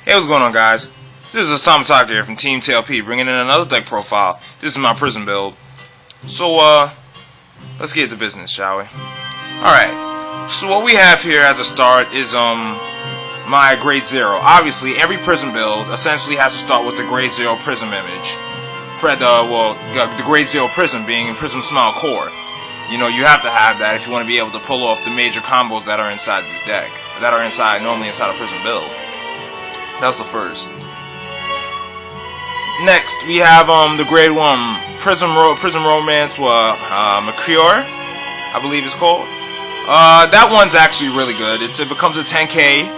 Hey, what's going on, guys? This is Asama Taka here from Team T.L.P, bringing in another deck profile. This is my Prism build. So, let's get to business, shall we? Alright, so what we have here as a start is, my Grade 0. Obviously, every Prism build essentially has to start with the Grade 0 Prism image. The Grade 0 Prism being Prism Smile Core. You know, you have to have that if you want to be able to pull off the major combos that are inside this deck. That are normally inside a Prism build. That's the first. Next, we have the Grade 1 Prism Romance Mercure, I believe it's called. That one's actually really good. It becomes a 10k.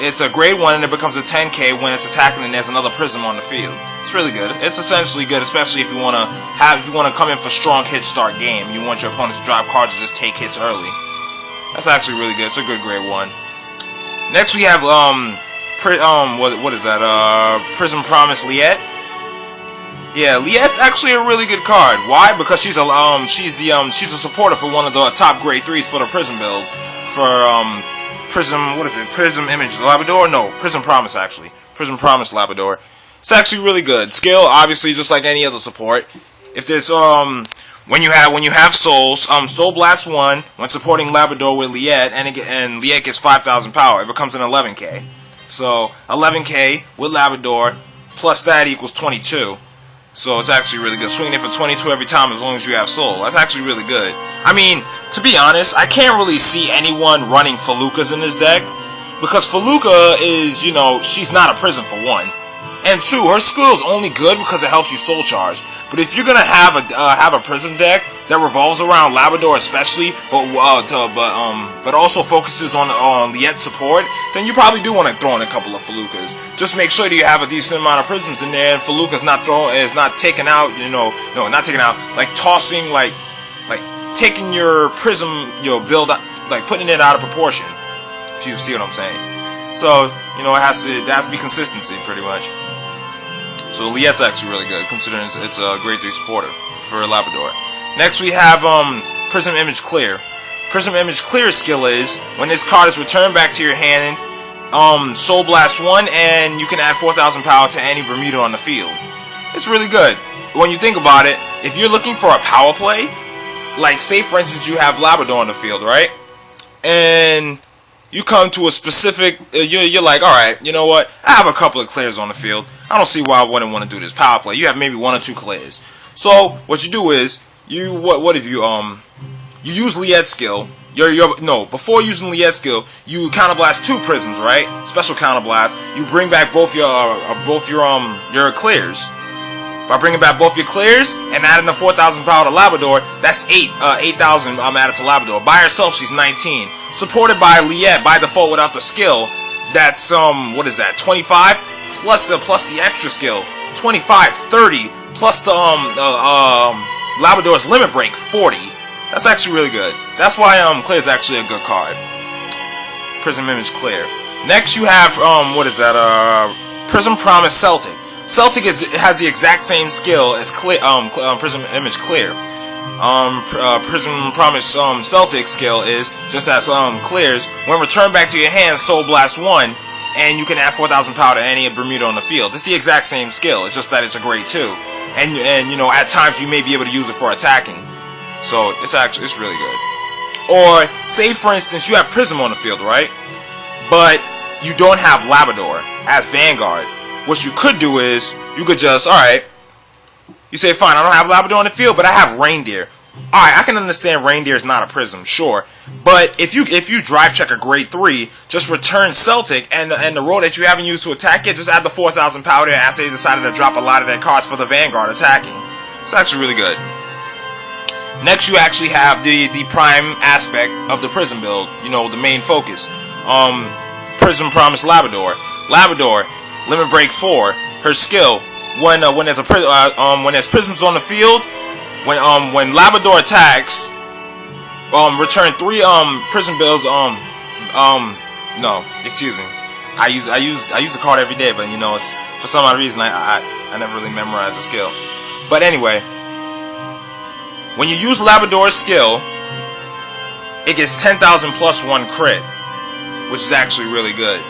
It's a Grade 1 and it becomes a 10k when it's attacking and there's another Prism on the field. It's really good. It's essentially good, especially if you want to come in for strong hit start game. You want your opponent to drop cards and just take hits early. That's actually really good. It's a good Grade 1. Next, we have what is that? Prism Promise Liette. Yeah, Liette's actually a really good card. Why? Because she's a supporter for one of the top Grade 3s for the Prism build. For Prism, what is it? Prism Image Labrador? No, Prism Promise actually. Prism Promise Labrador. It's actually really good. Skill, obviously, just like any other support. If there's when you have souls, Soul Blast 1 when supporting Labrador with Liette, and Liette gets 5,000 power, it becomes an 11k. So 11k with Labrador plus that equals 22. So it's actually really good. Swinging it for 22 every time as long as you have soul. That's actually really good. I mean, to be honest, I can't really see anyone running Felucas in this deck. Because Feluca is, you know, she's not a Prism for one. And two, her skill is only good because it helps you soul charge. But if you're gonna have a Prism deck that revolves around Labrador especially, but also focuses on Liette's support, then you probably do want to throw in a couple of Felucas. Just make sure that you have a decent amount of Prisms in there, and Feluca's not taken out, not taken out, like tossing, like taking your Prism, build, like putting it out of proportion. If you see what I'm saying. So, it has to be consistency, pretty much. So Liette's actually really good, considering it's a Grade 3 supporter for Labrador. Next we have Prism Image Clear. Prism Image Clear skill is, when this card is returned back to your hand, Soul Blast 1, and you can add 4,000 power to any Bermuda on the field. It's really good. When you think about it, if you're looking for a power play, like say for instance you have Labrador on the field, right? And you come to a specific, you're like, alright, you know what, I have a couple of clears on the field. I don't see why I wouldn't want to do this power play. You have maybe 1 or 2 clears. So, what you do is, you use Liette's skill. Before using Liette's skill, you counterblast 2 prisms, right? Special counterblast. You bring back both your clears. By bringing back both your clears and adding the 4,000 power to Labrador, that's 8,000 added to Labrador. By herself, she's 19. Supported by Liette by default without the skill, that's 25 plus the extra skill, 25, 30 plus the Labrador's Limit Break, 40. That's actually really good. That's why Clear is actually a good card. Prism Image Clear. Next you have Prism Promise Celtic. Celtic has the exact same skill as Prism Image Clear. Prism Promise Celtic skill is just as Clear's. When returned back to your hand, Soul Blast 1, and you can add 4,000 power to any Bermuda on the field. It's the exact same skill. It's just that it's a Grade 2, and at times you may be able to use it for attacking. So it's really good. Or say for instance you have Prism on the field, right? But you don't have Labrador as Vanguard. What you could do is, you could just, alright, you say, fine, I don't have Labrador on the field, but I have Reindeer. Alright, I can understand Reindeer is not a Prism, sure. But if you drive check a Grade 3, just return Celtic, and the role that you haven't used to attack it, just add the 4,000 power there after they decided to drop a lot of their cards for the Vanguard attacking. It's actually really good. Next, you actually have the prime aspect of the Prism build, the main focus. Prism Promise Labrador. Labrador, Limit Break 4. Her skill, when there's prisms on the field, when Labrador attacks, return 3 prism builds. No, excuse me. I use the card every day, but it's, for some odd reason I never really memorized the skill. But anyway, when you use Labrador's skill, it gets 10,000 plus 1 crit, which is actually really good.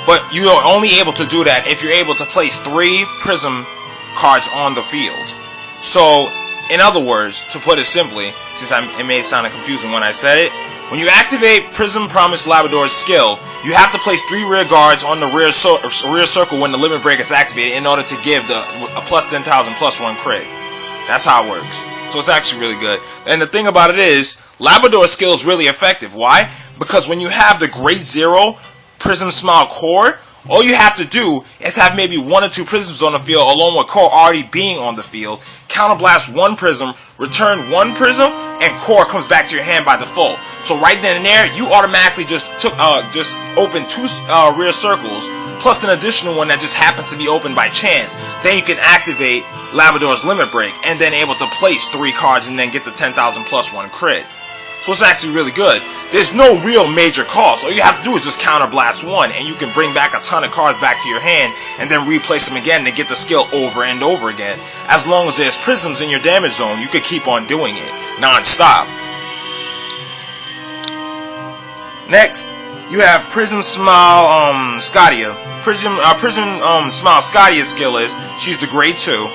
But you are only able to do that if you're able to place 3 prism cards on the field. So, in other words, to put it simply, since it may sound confusing when I said it, when you activate Prism Promise Labrador's skill, you have to place 3 rear guards on the rear circle when the limit break is activated in order to give a plus 10,000 plus 1 crit. That's how it works. So it's actually really good. And the thing about it is, Labrador's skill is really effective. Why? Because when you have the Great Zero Prism Smile core, all you have to do is have maybe 1 or 2 prisms on the field along with core already being on the field, counterblast 1 prism, return 1 prism, and core comes back to your hand by default. So right then and there, you automatically just open 2 rear circles, plus an additional one that just happens to be open by chance. Then you can activate Labrador's Limit Break, and then able to place 3 cards and then get the 10,000 plus 1 crit. So it's actually really good. There's no real major cost. All you have to do is just counterblast 1, and you can bring back a ton of cards back to your hand, and then replace them again to get the skill over and over again. As long as there's prisms in your damage zone, you could keep on doing it non-stop. Next, you have Prism Smile Scadia. Prism Smile Scadia's skill is, she's the grade 2,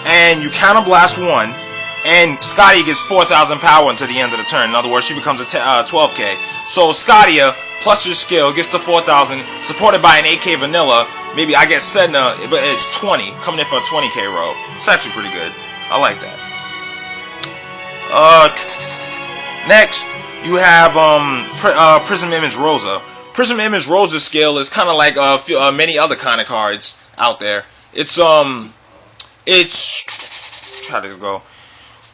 and you counterblast 1, and Scadia gets 4,000 power until the end of the turn. In other words, she becomes a 12k. So Scadia plus your skill gets to 4,000, supported by an 8k vanilla. Maybe I get Sedna, but it's 20, coming in for a 20k roll. It's actually pretty good. I like that. Next, you have Prism Image Rosa. Prism Image Rosa's skill is kind of like many other kind of cards out there. It's how does it go?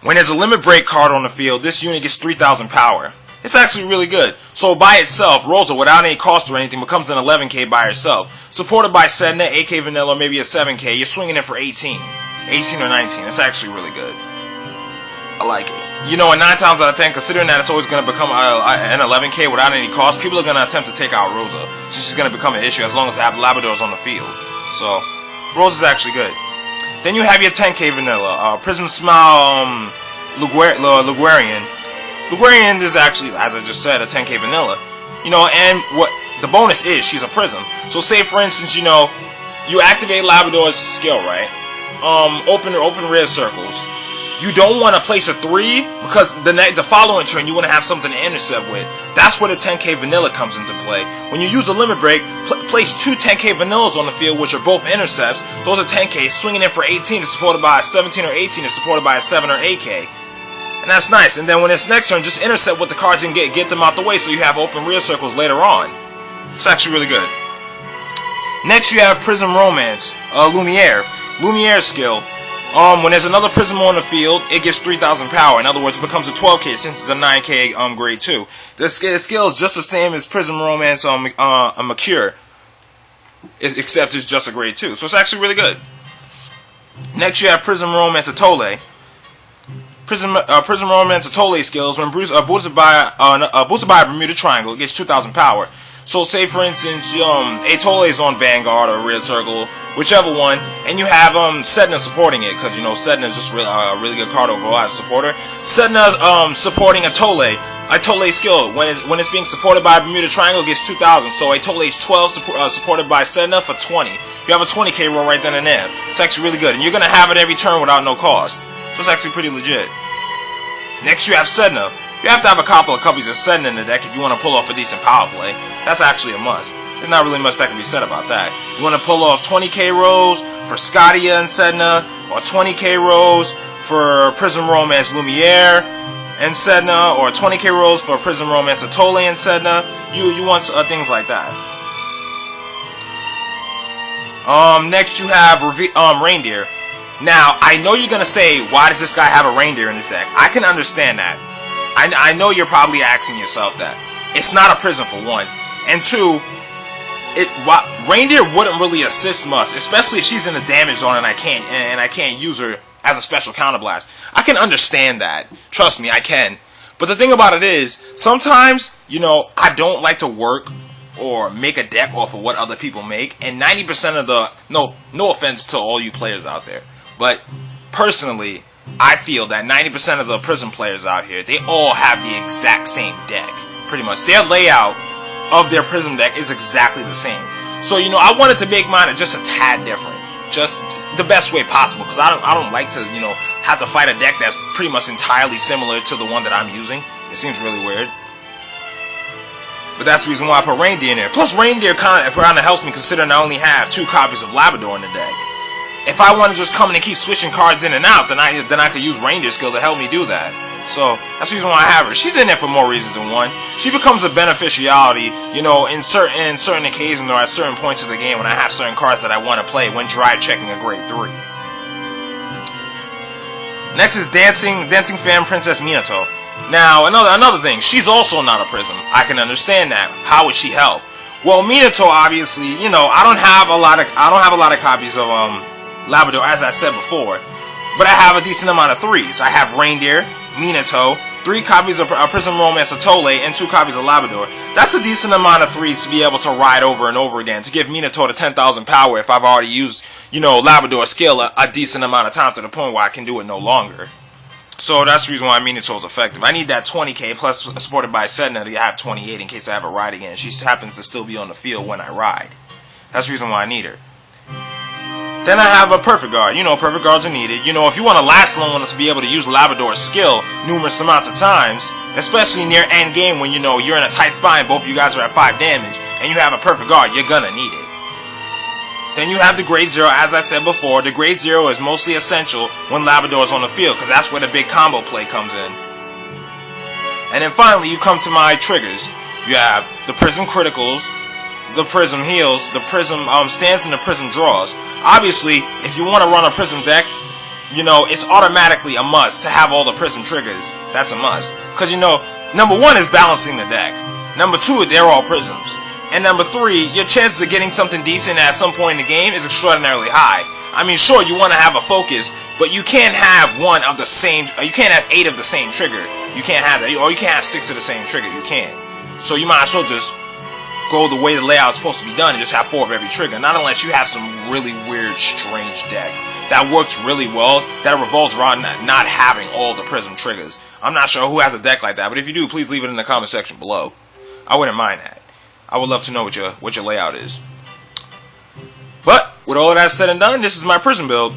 When there's a limit break card on the field, this unit gets 3,000 power. It's actually really good. So by itself, Rosa, without any cost or anything, becomes an 11k by herself. Supported by Sedna, 8k vanilla, maybe a 7k. You're swinging it for 18 or 19. It's actually really good. I like it. You know, and 9 times out of 10, considering that it's always going to become an 11k without any cost, people are going to attempt to take out Rosa, since she's going to become an issue as long as they have Labradors on the field. So, Rosa's actually good. Then you have your 10k vanilla, Prism Smile Luguarian. Luguarian is actually, as I just said, a 10k vanilla. You know, and what the bonus is, she's a prism. So say for instance, you know, you activate Labrador's skill, right? Open rear circles. You don't want to place a 3 because the following turn you want to have something to intercept with. That's where the 10k vanilla comes into play. When you use a limit break, place 2 10k vanillas on the field, which are both intercepts. Those are 10k. Swinging in for 18 is supported by a 17 or 18 is supported by a 7 or 8k. And that's nice. And then when it's next turn, just intercept with the cards and get them out the way so you have open rear circles later on. It's actually really good. Next you have Prism Romance, Lumiere. Lumiere's skill. When there's another prism on the field, it gets 3,000 power. In other words, it becomes a 12k since it's a 9k grade 2. The skill is just the same as Prism Romance Mercure, except it's just a grade 2. So it's actually really good. Next you have Prism Romance Atole. Prism Romance Atole skills, when boosted by a Bermuda Triangle, it gets 2,000 power. So say for instance, Atole is on Vanguard or Rear Circle, whichever one, and you have Sedna supporting it, because you know Sedna is just a really good card overall as a supporter. Sedna supporting Atole. Atole's skill, when it's being supported by a Bermuda Triangle, gets 2,000. So Atole's 12 supported by Sedna for 20. You have a 20k roll right then and there. It's actually really good, and you're gonna have it every turn without no cost. So it's actually pretty legit. Next you have Sedna. You have to have a couple of copies of Sedna in the deck if you want to pull off a decent power play. That's actually a must. There's not really much that can be said about that. You want to pull off 20k rolls for Scadia and Sedna, or 20k rolls for Prism Romance Lumiere and Sedna, or 20k rolls for Prism Romance Atole and Sedna. You want things like that. Next you have Reindeer. Now, I know you're going to say, why does this guy have a Reindeer in his deck? I can understand that. I know you're probably asking yourself that. It's not a prism for one. And two, Reindeer wouldn't really assist much, especially if she's in the damage zone and I can't use her as a special counterblast. I can understand that. Trust me, I can. But the thing about it is, sometimes, you know, I don't like to work or make a deck off of what other people make, and 90% of the, no offense to all you players out there, but personally, I feel that 90% of the Prism players out here, they all have the exact same deck. Pretty much. Their layout of their Prism deck is exactly the same. So, you know, I wanted to make mine just a tad different. Just the best way possible, because I don't like to, you know, have to fight a deck that's pretty much entirely similar to the one that I'm using. It seems really weird. But that's the reason why I put Reindeer in there. Plus, Reindeer kind of helps me, considering I only have 2 copies of Labrador in the deck. If I want to just come in and keep switching cards in and out, then I could use Reindeer skill to help me do that. So that's the reason why I have her. She's in there for more reasons than one. She becomes a beneficiality, you know, in certain occasions or at certain points of the game when I have certain cards that I want to play when dry checking a grade 3. Next is Dancing Fan Princess Minato. Now another thing, she's also not a prism. I can understand that. How would she help? Well, Minato, obviously, you know, I don't have a lot of copies of Labrador, as I said before, but I have a decent amount of 3s. I have Reindeer, Minato, 3 copies of Prism Romance Atole, and 2 copies of Labrador. That's a decent amount of 3s to be able to ride over and over again, to give Minato the 10,000 power if I've already used, you know, Labrador skill a decent amount of times to the point where I can do it no longer. So that's the reason why Minato is effective. I need that 20k plus supported by Sedna to have 28 in case I have a ride again. She happens to still be on the field when I ride. That's the reason why I need her. Then I have a Perfect Guard. You know, Perfect Guards are needed. You know, if you want to last long enough to be able to use Labrador's skill numerous amounts of times, especially near end game when, you know, you're in a tight spot and both of you guys are at 5 damage, and you have a Perfect Guard, you're gonna need it. Then you have the Grade 0, as I said before. The Grade 0 is mostly essential when Labrador is on the field, because that's where the big combo play comes in. And then finally, you come to my triggers. You have the Prism Criticals, the Prism Heals, the Prism Stands, and the Prism Draws. Obviously, if you want to run a Prism deck, you know, it's automatically a must to have all the Prism triggers. That's a must. Because, you know, number 1 is balancing the deck. Number 2, they're all Prisms. And number 3, your chances of getting something decent at some point in the game is extraordinarily high. I mean, sure, you want to have a focus, but you can't have one of the same, you can't have 8 of the same trigger. You can't have that, or you can't have 6 of the same trigger. You can't. So you might as well just go the way the layout is supposed to be done and just have 4 of every trigger. Not unless you have some really weird, strange deck that works really well, that revolves around not having all the Prism triggers. I'm not sure who has a deck like that, but if you do, please leave it in the comment section below. I wouldn't mind that. I would love to know what your layout is. But with all of that said and done, this is my Prism build.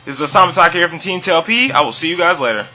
This is Asama Taka here from Team T.L.P. I will see you guys later.